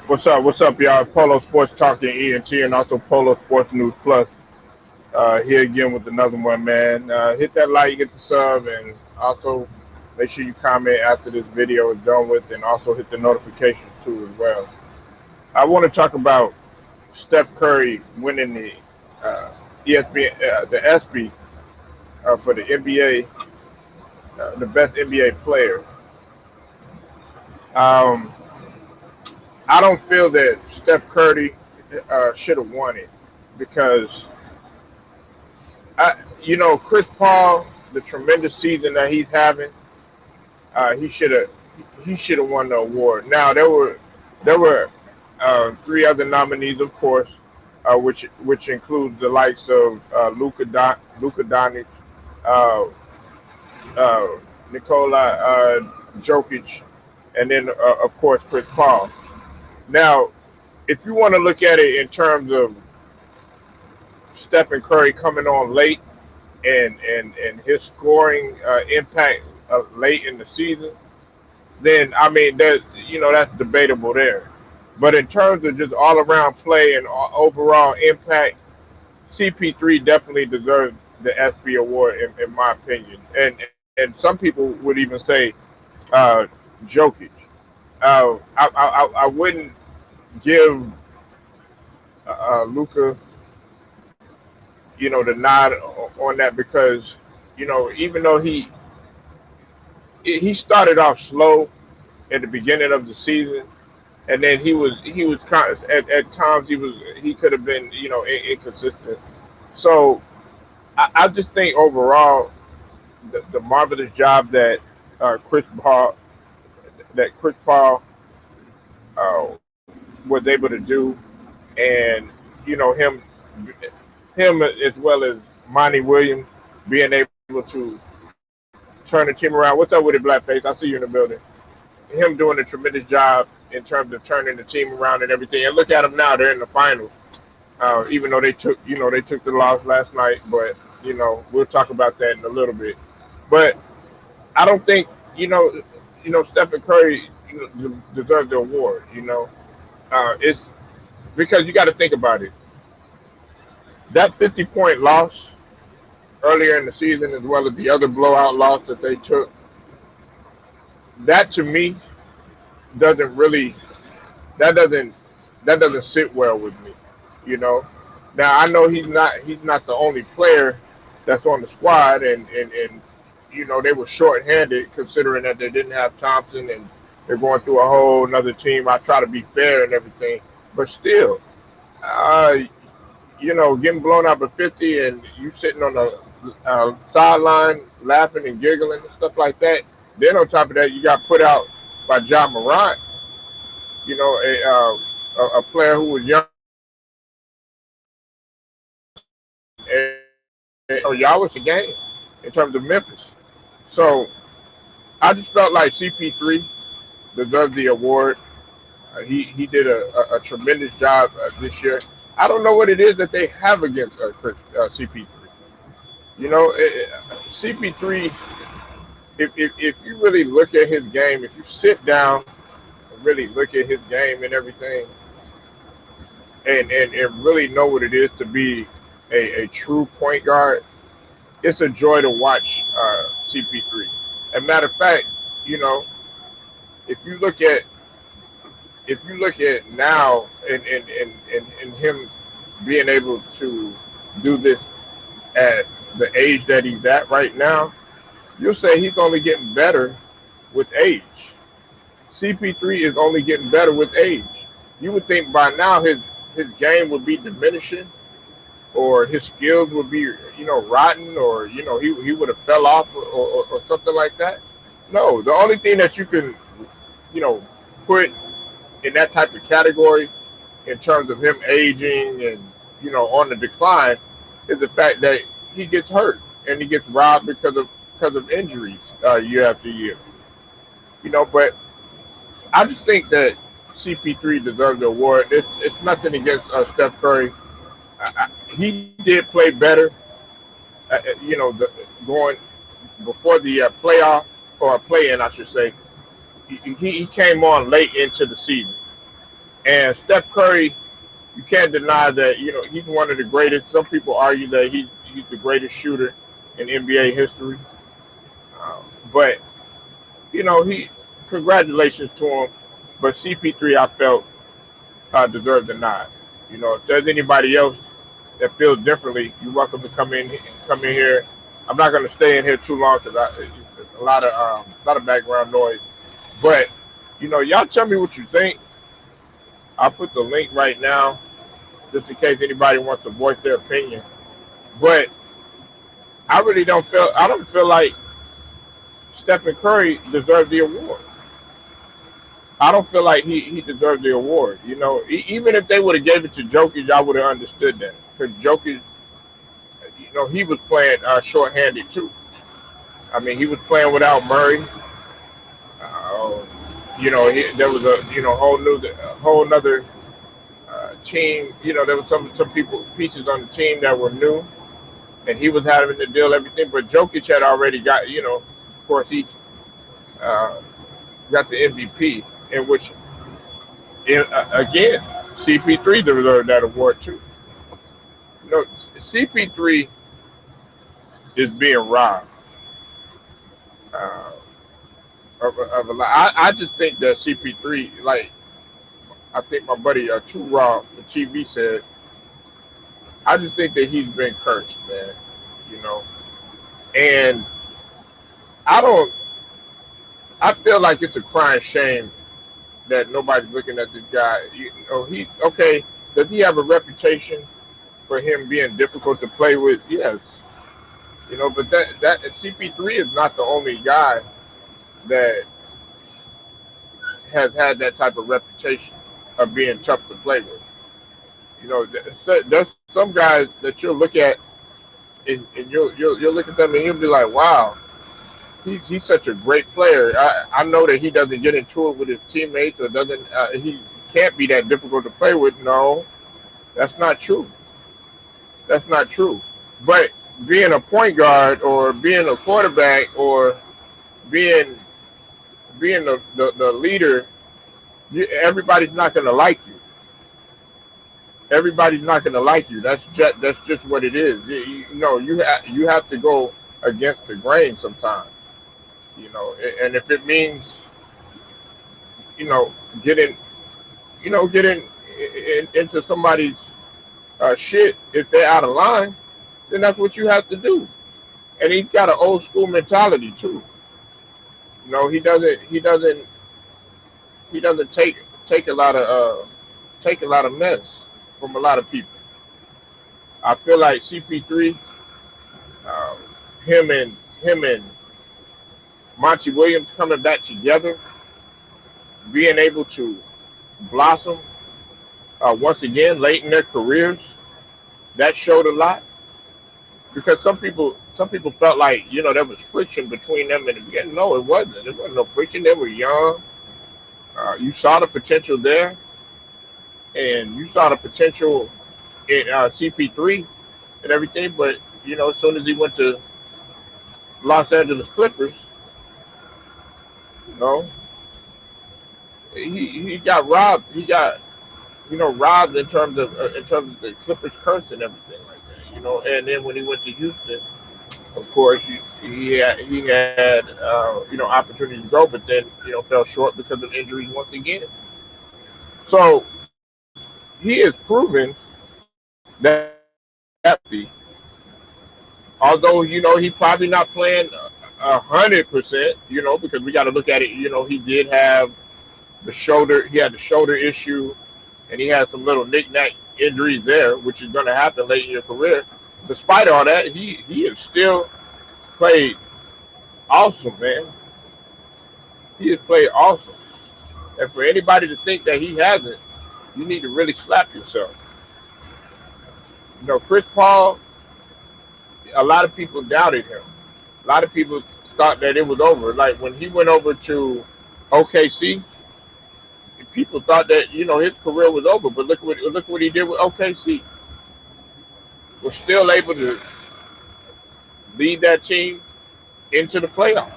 What's up? What's up, y'all? Polo Sports Talking ENT and also Polo Sports News Plus. Here again with another one, man. Hit that like, hit the sub, and also make sure you comment after this video is done with, and also hit the notifications too as well. I want to talk about Steph Curry winning the ESPN, the Espy for the NBA, the best NBA player. Um, I don't feel that Steph Curry should have won it because Chris Paul, the tremendous season that he's having, he should have won the award. Now there were three other nominees, of course, which includes the likes of Luka Doncic, uh, uh, Nikola Jokic, and then of course Chris Paul. Now, if you want to look at it in terms of Stephen Curry coming on late and his scoring impact late in the season, then I mean that's debatable there. But in terms of just all around play and overall impact, CP3 definitely deserves the ESPY award in my opinion. And some people would even say uh, Jokic. I wouldn't give Luca the nod on that because even though he started off slow at the beginning of the season, and then he was kind of at times he could have been inconsistent. So I just think overall the marvelous job that Chris Paul uh, was able to do, and him as well as Monty Williams being able to turn the team around. What's up with it, Blackface? I see you in the building. Him doing a tremendous job in terms of turning the team around and everything. And look at them now; they're in the finals. Even though they took the loss last night, but we'll talk about that in a little bit. But I don't think Stephen Curry deserves the award. It's because you got to think about it. That 50-point loss earlier in the season, as well as the other blowout loss that they took, that to me doesn't really that doesn't that doesn't sit well with me. You know. Now I know he's not the only player that's on the squad, and they were short-handed considering that they didn't have Thompson and they're going through a whole another team. I try to be fair and everything, but still, uh, getting blown out by 50 and you sitting on the sideline laughing and giggling and stuff like that. Then on top of that, you got put out by John Morant, a player who was younger than you and y'all was the game in terms of Memphis. So I just felt like CP3 deserved the award. He did a tremendous job this year. I don't know what it is that they have against CP3. CP3. If you really look at his game, if you sit down and really look at his game and everything, and really know what it is to be a true point guard, it's a joy to watch CP3. As a matter of fact, you know, if you look at now and him being able to do this at the age that he's at right now, you'll say he's only getting better with age. CP3 is only getting better with age. You would think by now his game would be diminishing, or his skills would be rotten, or he would have fell off, or something like that. No, the only thing that you can you know put in that type of category in terms of him aging and on the decline is the fact that he gets hurt and he gets robbed because of injuries year after year. But I just think that CP3 deserves the award. It's nothing against Steph Curry. He did play better, going before the playoff or play-in, I should say. He came on late into the season, And Steph Curry, you can't deny that he's one of the greatest. Some people argue that he's the greatest shooter in NBA history. But he congratulations to him. But CP3, I felt deserved the nod. If there's anybody else that feels differently, you're welcome to come in here. I'm not going to stay in here too long because it's a lot of background noise. But y'all tell me what you think. I'll put the link right now just in case anybody wants to voice their opinion. But I don't feel like Stephen Curry deserved the award. I don't feel like he deserved the award. Even if they would have gave it to Jokic, I would have understood that because Jokic, he was playing shorthanded too. I mean, he was playing without Murray. Uh, there was a whole nother team. There was some pieces on the team that were new, and he was having to deal everything. But Jokic had already got, of course he uh, got the MVP, in which again CP3 deserved that award too. CP3 is being robbed uh, of a lot. I just think that CP3, like I think my buddy True Raw the TV said, I just think that he's been cursed, man. You know, and I don't. I feel like it's a crying shame that nobody's looking at this guy. He okay. Does he have a reputation for him being difficult to play with? Yes. But that CP3 is not the only guy that has had that type of reputation of being tough to play with. There's some guys that you'll look at and you'll look at them and you'll be like, wow, he's such a great player. I know that he doesn't get into it with his teammates or doesn't he can't be that difficult to play with. No, that's not true. That's not true. But being a point guard or being a quarterback or being the leader, everybody's not going to like you. Everybody's not going to like you. That's just what it is. You have to go against the grain sometimes. And if it means you know getting getting into somebody's shit if they're out of line, then that's what you have to do. And he's got an old school mentality too. He doesn't take a lot of mess from a lot of people. I feel like CP3, uh, him and Monty Williams coming back together, being able to blossom once again late in their careers, that showed a lot. Because some people felt like there was friction between them in the beginning. No, it wasn't. There wasn't no friction. They were young. You saw the potential there, and you saw the potential in CP3 and everything. But as soon as he went to Los Angeles Clippers, you know, he got robbed. He got robbed in terms of the Clippers curse and everything like that. And then when he went to Houston, of course, he had opportunity to go, but then fell short because of injuries once again. So he has proven that although he's probably not playing 100%, because we got to look at it. He did have the shoulder. He had the shoulder issue, and he had some little knick-knack injuries there, which is going to happen late in your career. Despite all that, he has still played awesome, man. He has played awesome. And for anybody to think that he hasn't, you need to really slap yourself. Chris Paul, a lot of people doubted him. A lot of people thought that it was over. Like when he went over to OKC, people thought that his career was over. But look what he did with OKC. Was still able to lead that team into the playoffs.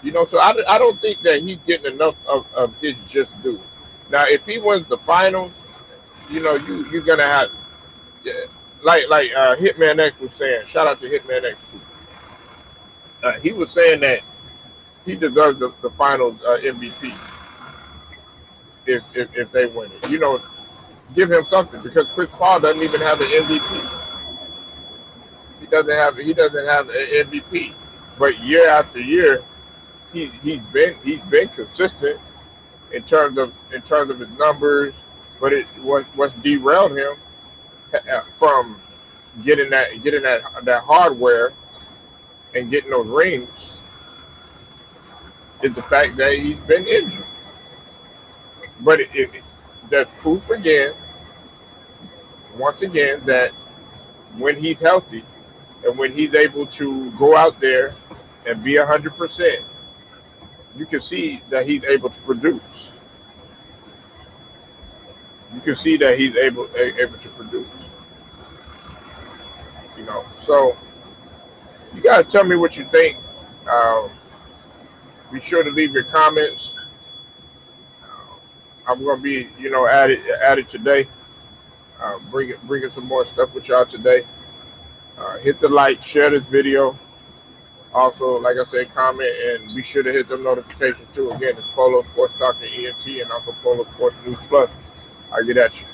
So I don't think that he's getting enough of his just due. Now, if he wins the finals, you're gonna have yeah, like Hitman X was saying. Shout out to Hitman X. He was saying that he deserves the finals MVP if they win it. Give him something because Chris Paul doesn't even have an MVP. He doesn't have an MVP. But year after year, he's been consistent in terms of his numbers. But what's derailed him from getting that hardware and getting those rings is the fact that he's been injured. But that's proof again, once again, that when he's healthy and when he's able to go out there and be 100%, you can see that he's able to produce. You can see that he's able to produce. So you guys tell me what you think. Um, be sure to leave your comments. I'm gonna be, at it today. Bringing some more stuff with y'all today. Hit the like, share this video. Also, like I said, comment and be sure to hit the notifications too. Again, it's Polo Sports Talk and ENT and also Polo Sports News Plus. I'll get at you.